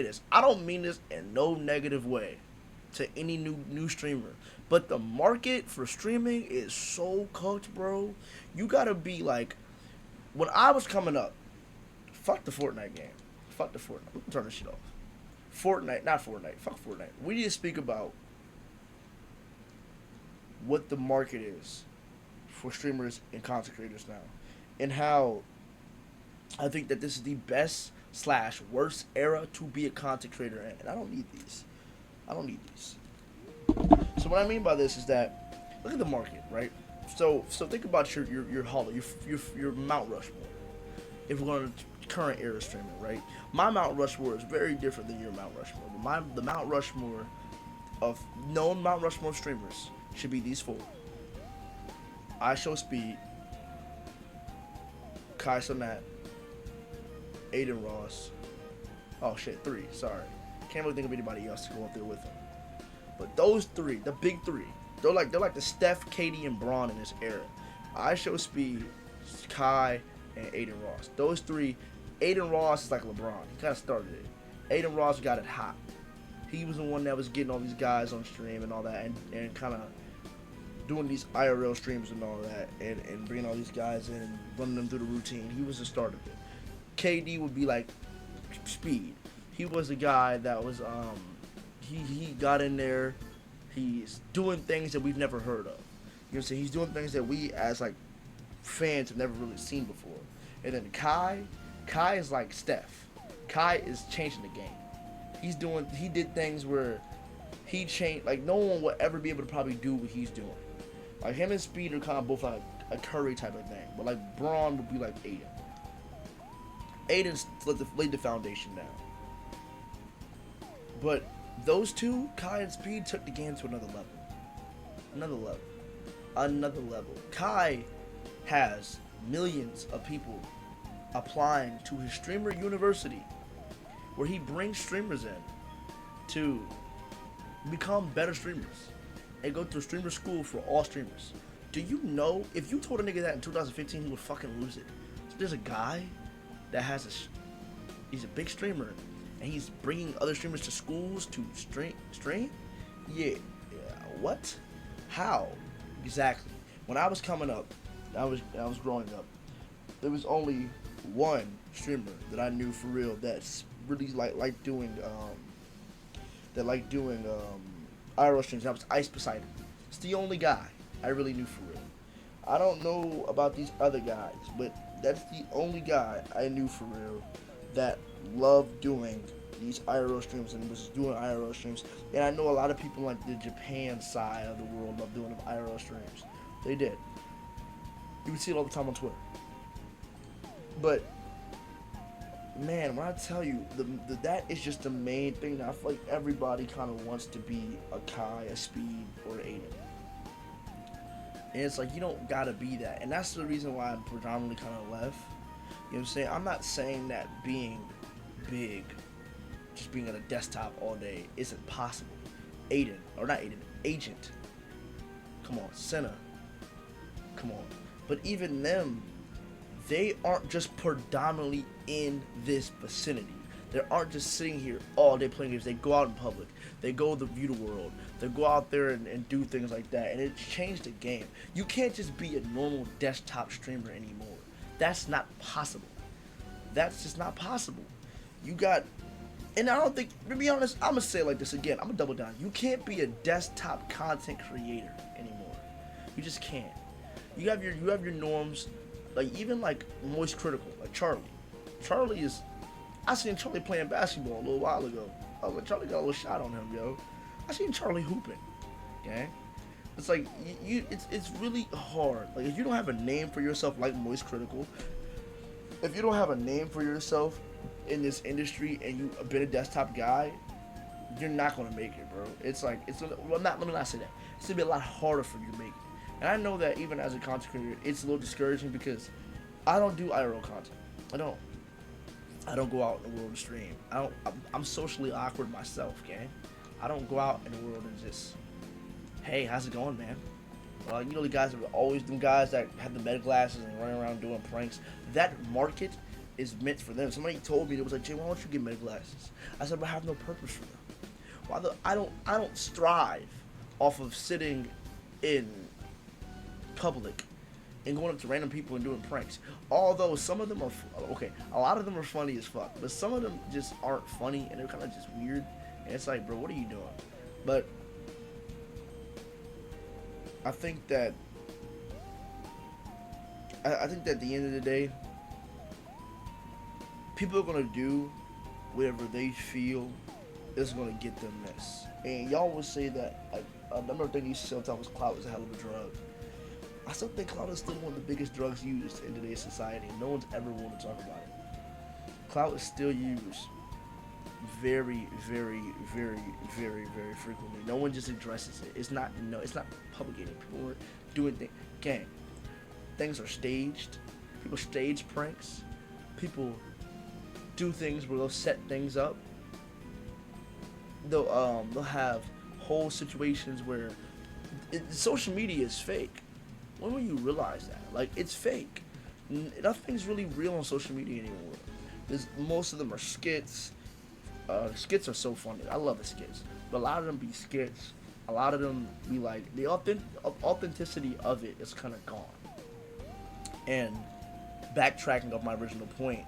this. I don't mean this in no negative way to any new streamer, but the market for streaming is so cooked, bro. You gotta be like, when I was coming up, fuck the Fortnite game, fuck the Fortnite. We can turn this shit off. Fortnite, not Fortnite. Fuck Fortnite. We need to speak about what the market is for streamers and content creators now, and how I think that this is the best slash worst era to be a content creator in. And I don't need these. I don't need these. So what I mean by this is that look at the market, right? So think about your Hollow, your Mount Rushmore. If we're going to current era streaming, right? My Mount Rushmore is very different than your Mount Rushmore. But the Mount Rushmore of known Mount Rushmore streamers should be these four: I Show Speed, Kai Cenat, Aiden Ross. Oh shit, three. Sorry, can't really think of anybody else to go up there with him. But those three, the big three, they're like the Steph, KD, and Braun in this era. I Show Speed, Kai, and Aiden Ross. Those three. Aiden Ross is like LeBron. He kind of started it. Aiden Ross got it hot. He was the one that was getting all these guys on stream and all that, and kind of doing these IRL streams and all that, and bringing all these guys in and running them through the routine. He was the start of it. KD would be like Speed. He was the guy that was he got in there. He's doing things that we've never heard of. You know what I'm saying? He's doing things that we as like fans have never really seen before. And then Kai is like Steph. Kai is changing the game. He did things where he changed, like no one would ever be able to probably do what he's doing. Like him and Speed are kind of both like a Curry type of thing, but like Braun would be like Aiden. Aiden's laid the foundation down. But those two, Kai and Speed, took the game to another level. Another level. Kai has millions of people applying to his streamer university, where he brings streamers in to become better streamers and go through streamer school for all streamers. Do you know, if you told a nigga that in 2015, he would fucking lose it. So there's a guy that he's a big streamer, and he's bringing other streamers to schools to stream? Yeah. What? How? Exactly. When I was coming up, I was growing up, there was only one streamer that I knew for real that's really like doing IRL streams. That was Ice Poseidon. It's the only guy I really knew for real. I don't know about these other guys, but that's the only guy I knew for real that loved doing these IRL streams and was doing IRL streams. And I know a lot of people like the Japan side of the world love doing IRL streams. They did. You can see it all the time on Twitter. But man, when I tell you that is just the main thing that I feel like everybody kind of wants to be a Kai, a Speed, or an Aiden. And it's like you don't gotta be that, and that's the reason why I predominantly kind of left. You know what I'm saying? I'm not saying that being big, just being on a desktop all day, isn't possible. Aiden, or not Aiden, Agent. Come on, Senna. Come on. But even them, they aren't just predominantly in this vicinity. They aren't just sitting here all day playing games. They go out in public. They go to view the world. They go out there and do things like that. And it's changed the game. You can't just be a normal desktop streamer anymore. That's not possible. That's just not possible. You got, and I don't think, to be honest, I'm going to say it like this again. I'm going to double down. You can't be a desktop content creator anymore. You just can't. You have your norms, like even like Moist Critical, like Charlie. Charlie is, I seen Charlie playing basketball a little while ago. I was like, Charlie got a little shot on him, yo. I seen Charlie hooping. Okay? It's like it's really hard. Like if you don't have a name for yourself like Moist Critical, if you don't have a name for yourself in this industry and you've been a desktop guy, you're not gonna make it, bro. It's like let me not say that. It's gonna be a lot harder for you to make it. And I know that even as a content creator, it's a little discouraging because I don't do IRL content. I don't go out in the world and stream. I'm socially awkward myself, gang. I don't go out in the world and just, hey, how's it going, man? You know the guys that are always them guys that have the meta glasses and running around doing pranks. That market is meant for them. Somebody told me, it was like, Jay, why don't you get Meta glasses? I said, but I have no purpose for them. I don't strive off of sitting in public and going up to random people and doing pranks. Although some of them are okay, a lot of them are funny as fuck, but some of them just aren't funny and they're kind of just weird. And it's like, bro, what are you doing? But I think that at the end of the day, people are gonna do whatever they feel is gonna get them this. And y'all would say that, like, another thing you sometimes was clout is a hell of a drug. I still think clout is still one of the biggest drugs used in today's society. No one's ever want to talk about it. Clout is still used very, very, very, very, very frequently. No one just addresses it. It's not propagated. People are doing things. Gang, things are staged. People stage pranks. People do things where they'll set things up. They'll have whole situations where social media is fake. When will you realize that? Like, it's fake. Nothing's really real on social media anymore. Most of them are skits. Skits are so funny. I love the skits. But a lot of them be skits. A lot of them be like, the authenticity of it is kind of gone. And backtracking of my original point,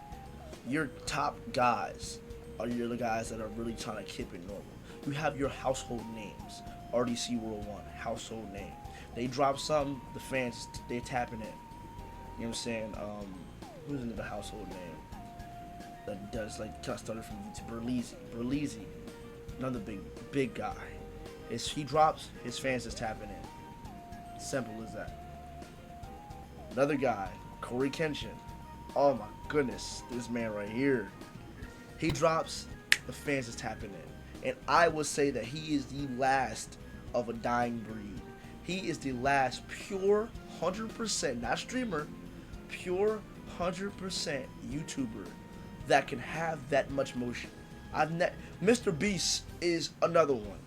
your top guys are the guys that are really trying to keep it normal. You have your household names. RDC World 1, household name. They drop something, the fans, they tapping in. You know what I'm saying? Who's another household name that does, like, started from YouTube? Berleezy, another big guy. He drops, his fans is tapping in. Simple as that. Another guy, Corey Kenshin. Oh my goodness, this man right here. He drops, the fans is tapping in. And I would say that he is the last of a dying breed. He is the last pure 100%, not streamer, pure 100% YouTuber that can have that much motion. Mr. Beast is another one.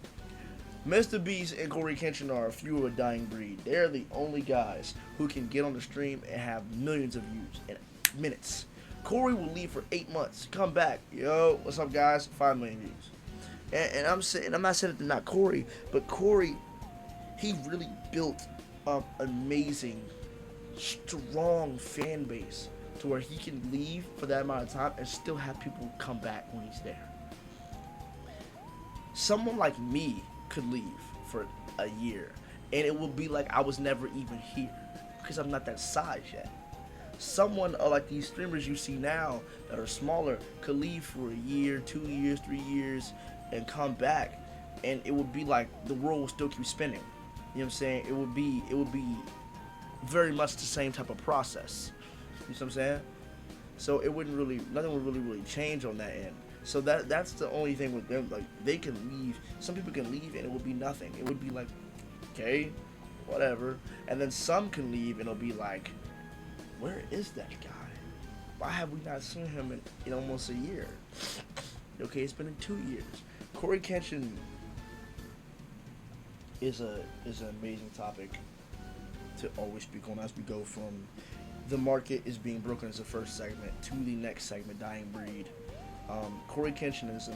Mr. Beast and Corey Kenshin are a few of a dying breed. They're the only guys who can get on the stream and have millions of views in minutes. Corey will leave for 8 months, come back. Yo, what's up, guys? 5 million views. And I'm not saying that they're not Corey, but Corey, he really built an amazing, strong fan base to where he can leave for that amount of time and still have people come back when he's there. Someone like me could leave for a year and it will be like I was never even here because I'm not that size yet. Someone like these streamers you see now that are smaller could leave for a year, 2 years, 3 years and come back, and it would be like the world will still keep spinning. You know what I'm saying? It would be very much the same type of process. You know what I'm saying? So it wouldn't really, nothing would really change on that end. So that's the only thing with them. Like, they can leave. Some people can leave and it would be nothing. It would be like, okay, whatever. And then some can leave and it'll be like, where is that guy? Why have we not seen him in almost a year? Okay, it's been in 2 years. Corey Kenshin is an amazing topic to always speak on as we go from the market is being broken as the first segment to the next segment, dying breed. Corey Kenshin is an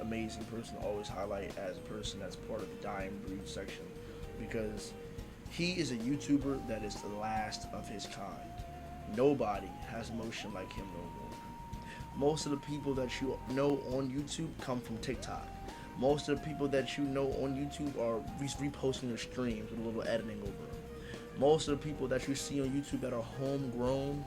amazing person to always highlight as a person that's part of the dying breed section, because he is a YouTuber that is the last of his kind. Nobody has motion like him no more. Most of the people that you know on YouTube come from TikTok. Most of the people that you know on YouTube are reposting their streams with a little editing over them. Most of the people that you see on YouTube that are homegrown,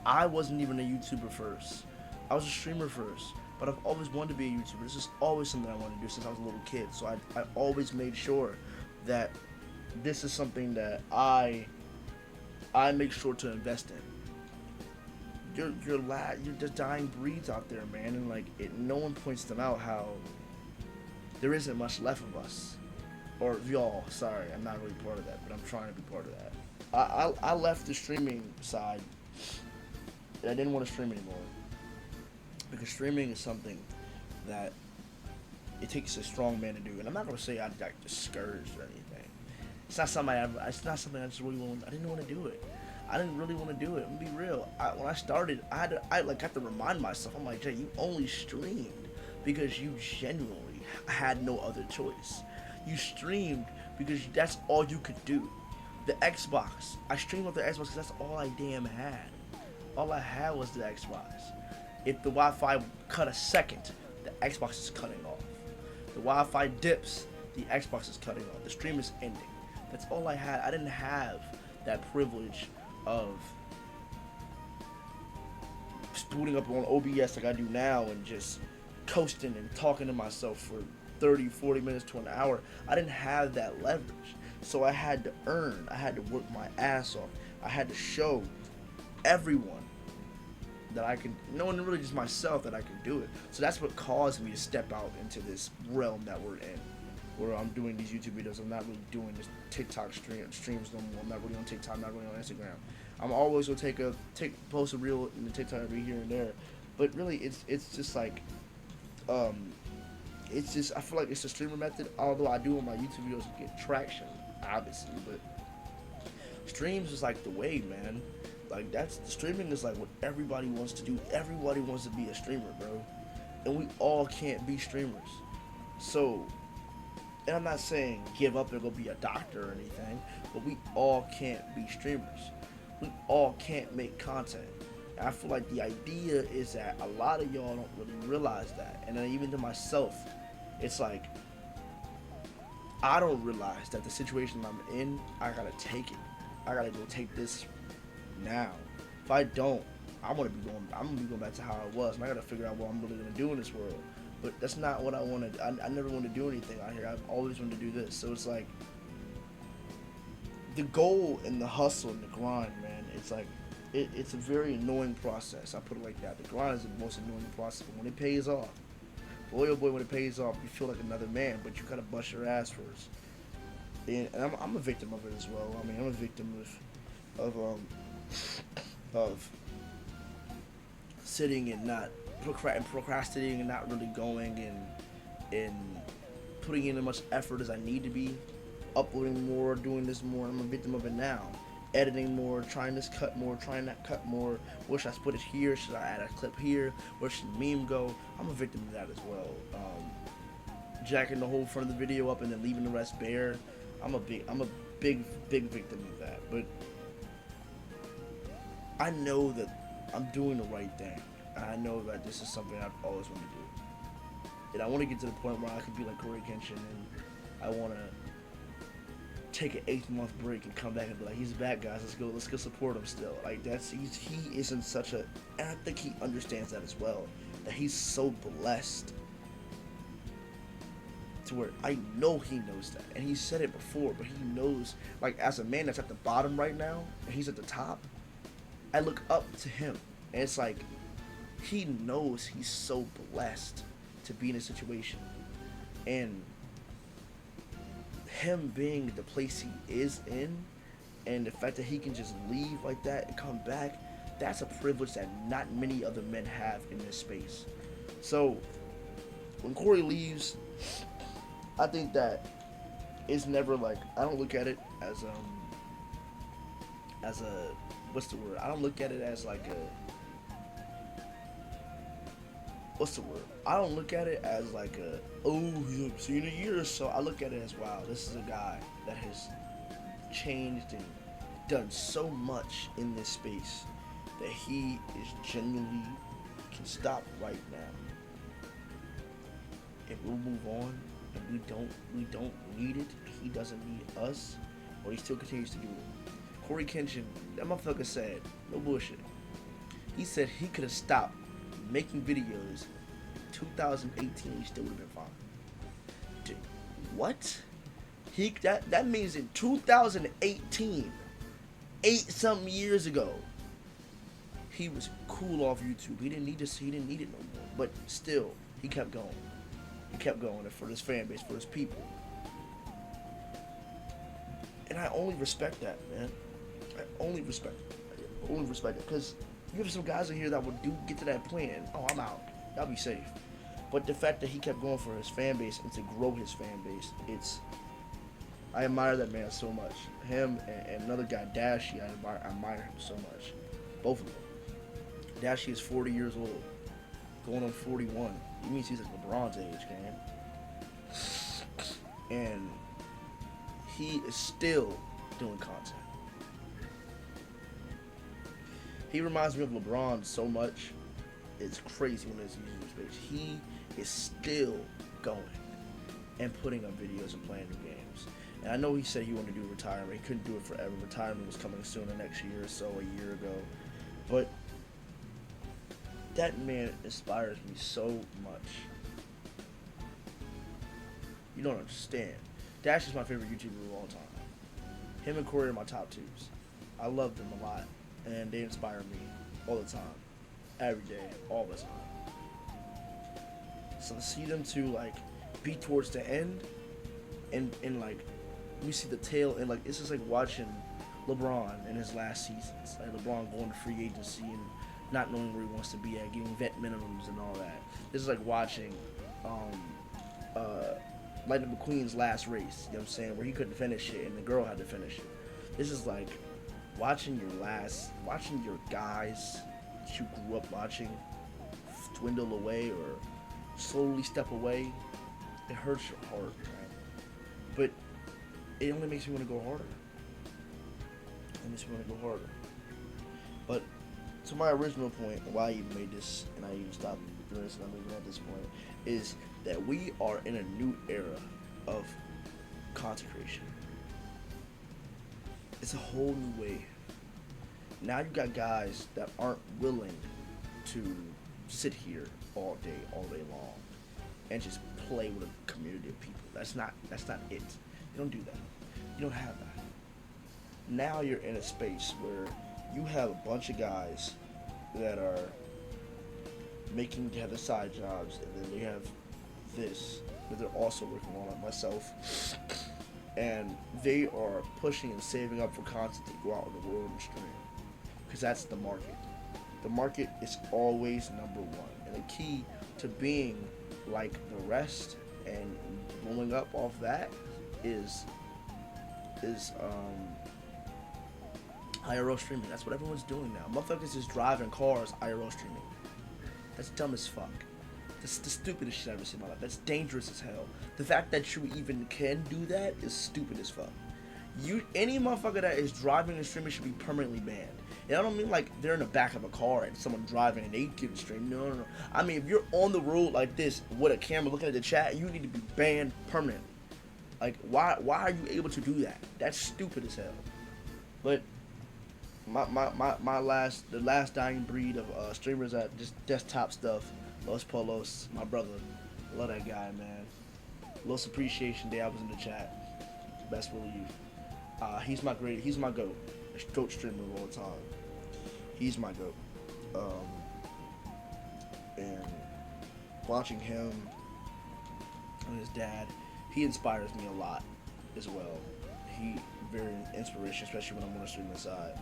I wasn't even a YouTuber first. I was a streamer first, but I've always wanted to be a YouTuber. This is always something I wanted to do since I was a little kid. So I always made sure that this is something that I make sure to invest in. You're just dying breeds out there, man, and like no one points them out how there isn't much left of us, or y'all. Sorry, I'm not really part of that, but I'm trying to be part of that. I left the streaming side. I didn't want to stream anymore because streaming is something that it takes a strong man to do, and I'm not gonna say I got discouraged or anything. It's not something I just really want. I didn't want to do it. I didn't really want to do it. I'm gonna be real. When I started, I like had to remind myself. I'm like, Jay, you only streamed because you genuinely had no other choice. You streamed because that's all you could do. The Xbox, I streamed with the Xbox because that's all I damn had. All I had was the Xbox. If the Wi-Fi cut a second, the Xbox is cutting off. The Wi-Fi dips, the Xbox is cutting off. The stream is ending. That's all I had. I didn't have that privilege of booting up on OBS like I do now and just coasting and talking to myself for 30, 40 minutes to an hour. I didn't have that leverage. So I had to earn. I had to work my ass off. I had to show everyone that I can, no one really just myself, that I can do it. So that's what caused me to step out into this realm that we're in, where I'm doing these YouTube videos. I'm not really doing this TikTok streams no more. I'm not really on TikTok. I'm not really on Instagram. I'm always gonna post a reel in the TikTok every here and there, but really it's just like, it's just, I feel like it's a streamer method. Although I do on my YouTube videos to get traction, obviously, but streams is like the way, man. Like that's, streaming is like what everybody wants to do. Everybody wants to be a streamer, bro, and we all can't be streamers. So, and I'm not saying give up and go be a doctor or anything, but we all can't be streamers. We all can't make content. And I feel like the idea is that a lot of y'all don't really realize that. And then even to myself, it's like, I don't realize that the situation I'm in, I gotta take it. I gotta go take this now. If I don't, I'm gonna be going back to how I was, and I gotta figure out what I'm really gonna do in this world. But that's not what I wanted. I never wanted to do anything out here. I've always wanted to do this. So it's like, the goal and the hustle and the grind, man, it's like, it's a very annoying process. I put it like that. The grind is the most annoying process. But when it pays off, boy oh boy, when it pays off, you feel like another man, but you gotta bust your ass first. And I'm a victim of it as well. I mean, I'm a victim of sitting and not procrastinating and not really going and putting in as much effort as I need to be, uploading more, doing this more. I'm a victim of it now. Editing more, trying this cut more, trying that cut more. Where should I put it here? Should I add a clip here? Where should the meme go? I'm a victim of that as well. Jacking the whole front of the video up and then leaving the rest bare. I'm a big victim of that. But I know that I'm doing the right thing. And I know that this is something I've always wanted to do. And I want to get to the point where I could be like Corey Kenshin, and I want to take an 8-month break and come back and be like, he's back, guys. Let's go support him still. Like he isn't such a, and I think he understands that as well. That he's so blessed to where I know he knows that, and he said it before, but he knows, like, as a man that's at the bottom right now and he's at the top, I look up to him, and it's like he knows he's so blessed to be in a situation, and him being the place he is in, and the fact that he can just leave like that and come back, that's a privilege that not many other men have in this space. So when Corey leaves, I think that it's never like, I don't look at it as a, what's the word? I don't look at it as like what's the word? I don't look at it as like he's seen a year or so. I look at it as, wow, this is a guy that has changed and done so much in this space that he is genuinely can stop right now. And we'll move on, and we don't need it. He doesn't need us, or he still continues to do it. Corey Kenshin, that motherfucker said, no bullshit, he said he could have stopped making videos 2018, he still would have been fine. Dude, what? That means in 2018, 8-something years ago, he was cool off YouTube. He didn't need it no more. But still, he kept going. He kept going for his fan base, for his people. And I only respect that, man. I only respect it. Because you have some guys in here that would get to that point and, oh, I'm out. Y'all be safe. But the fact that he kept going for his fan base and to grow his fan base, I admire that man so much. Him and another guy, Dashi, I admire him so much. Both of them. Dashi is 40 years old, going on 41. He means he's like LeBron's age, man. And he is still doing content. He reminds me of LeBron so much. It's crazy when it's using his page. He is still going and putting up videos and playing new games. And I know he said he wanted to do retirement. He couldn't do it forever. Retirement was coming sooner next year or so, a year ago. But that man inspires me so much. You don't understand. Dash is my favorite YouTuber of all time. Him and Corey are my top twos. I love them a lot, and they inspire me all the time, every day, all the time. So to see them to like be towards the end, and like we see the tail end, like it's just like watching LeBron in his last seasons, like LeBron going to free agency and not knowing where he wants to be at, getting vet minimums and all that. This is like watching Lightning McQueen's last race, you know what I'm saying, where he couldn't finish it and the girl had to finish it. This is like watching your guys that you grew up watching dwindle away or slowly step away. It hurts your heart, man. But it only makes me want to go harder. It makes me want to go harder. But to my original point, why I even made this and I even stopped doing this and I'm even at this point, is that we are in a new era of content creation. It's a whole new way. Now you got guys that aren't willing to sit here all day long, and just play with a community of people. That's not it. You don't do that. You don't have that. Now you're in a space where you have a bunch of guys that are have their side jobs, and then they have this that they're also working on, like myself, and they are pushing and saving up for content to go out in the world and stream, because that's the market. The market is always number one, and the key to being like the rest and blowing up off that is IRL streaming. That's what everyone's doing now. Motherfuckers is driving cars IRL streaming. That's dumb as fuck. That's the stupidest shit I've ever seen in my life. That's dangerous as hell. The fact that you even can do that is stupid as fuck. Any motherfucker that is driving and streaming should be permanently banned. And I don't mean like they're in the back of a car and someone driving and they can stream. No. I mean, if you're on the road like this with a camera looking at the chat, you need to be banned permanently. Like, why are you able to do that? That's stupid as hell. But the last dying breed of streamers that just desktop stuff, Los Polos, my brother, love that guy, man. Los Appreciation Day, I was in the chat. Best believe. He's my GOAT. GOAT streamer of all time. He's my GOAT. And watching him and his dad, he inspires me a lot as well. He very inspiration, especially when I'm on the streaming side.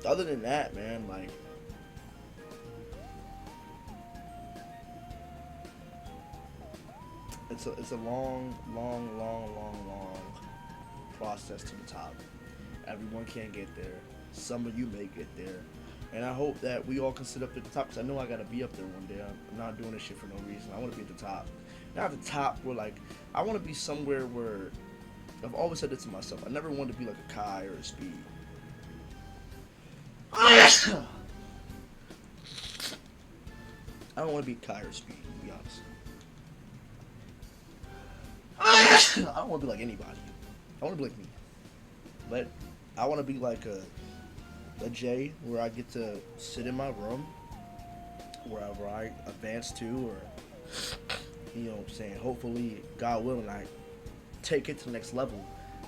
Other than that, man, like, it's a long process to the top. Everyone can't get there. Some of you may get there. And I hope that we all can sit up at the top, because I know I gotta be up there one day. I'm not doing this shit for no reason. I want to be at the top. Not at the top where, like, I want to be somewhere where, I've always said this to myself, I never wanted to be like a Kai or a Speed. I don't want to be Kai or Speed, to be honest. I don't want to be like anybody. I want to be like me. But I want to be like a Jay, where I get to sit in my room, wherever I advance to, or, you know what I'm saying, hopefully, God willing, I take it to the next level,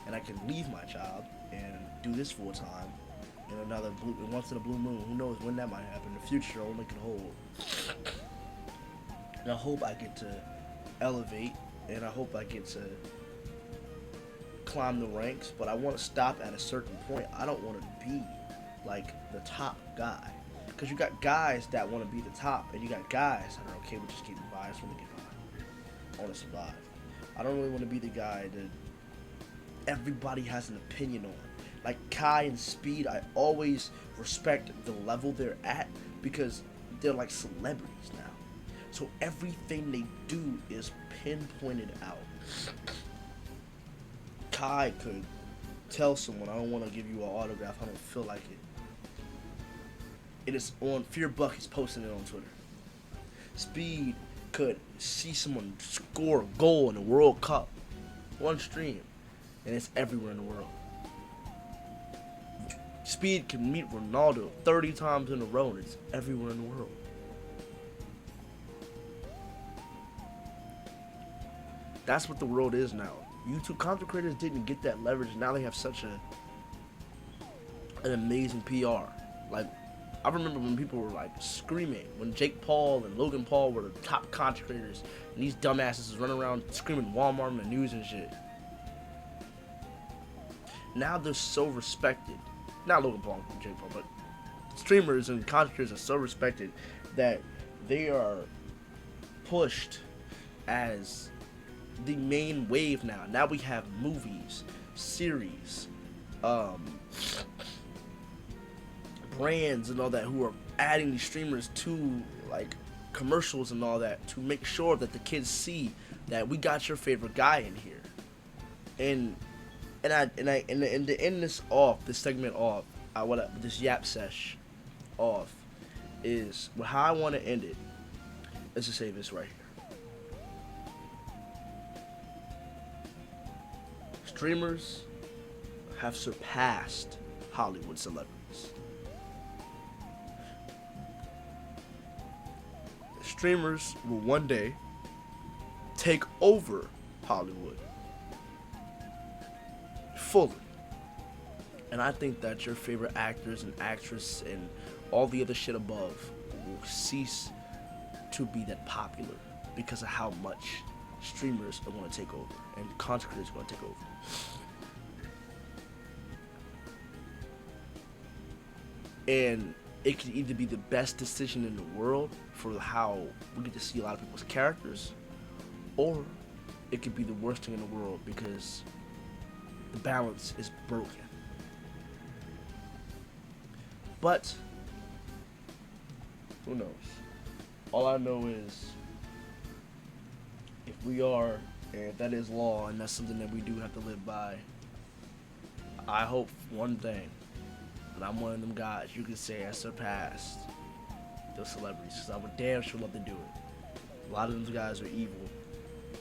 and I can leave my job and do this full time in another once in a blue moon. Who knows when that might happen? The future only can hold. And I hope I get to elevate, and I hope I get to climb the ranks, but I want to stop at a certain point. I don't want to be like the top guy, because you got guys that want to be the top, and you got guys that are okay with just getting by. I just want to get by. I want to survive. I don't really want to be the guy that everybody has an opinion on. Like Kai and Speed, I always respect the level they're at because they're like celebrities now. So everything they do is pinpointed out. Kai could tell someone, I don't want to give you an autograph, I don't feel like it. It is on Fear Buck, he's posting it on Twitter. Speed could see someone score a goal in the World Cup, one stream, and it's everywhere in the world. Speed can meet Ronaldo 30 times in a row, and it's everywhere in the world. That's what the world is now. YouTube content creators didn't get that leverage. Now they have such an amazing PR. Like, I remember when people were like screaming when Jake Paul and Logan Paul were the top content creators, and these dumbasses was running around screaming Walmart in the news and shit. Now they're so respected. Not Logan Paul and Jake Paul, but streamers and content creators are so respected that they are pushed as the main wave now. Now we have movies, series, brands and all that who are adding these streamers to like commercials and all that to make sure that the kids see that we got your favorite guy in here. And to end this off, this segment off, this yap sesh off is how I want to end it. Let's just say this right here. Streamers have surpassed Hollywood celebrities. Streamers will one day take over Hollywood fully. And I think that your favorite actors and actresses and all the other shit above will cease to be that popular because of how much streamers are going to take over and content creators are going to take over. And it could either be the best decision in the world for how we get to see a lot of people's characters, or it could be the worst thing in the world because the balance is broken. But who knows? All I know is if we are, and if that is law, and that's something that we do have to live by, I hope one thing, that I'm one of them guys you can say I surpassed those celebrities, because I would damn sure love to do it. A lot of those guys are evil.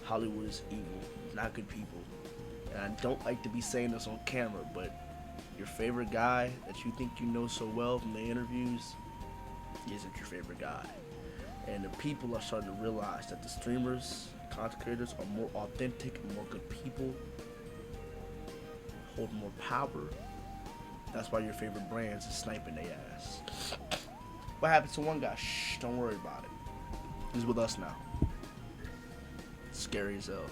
Hollywood is evil, not good people. And I don't like to be saying this on camera, but your favorite guy that you think you know so well from the interviews isn't your favorite guy. And the people are starting to realize that the streamers, content creators are more authentic and more good people, hold more power. That's why your favorite brands is sniping their ass. What happened to one guy? Shh, don't worry about it. He's with us now. Scary as hell.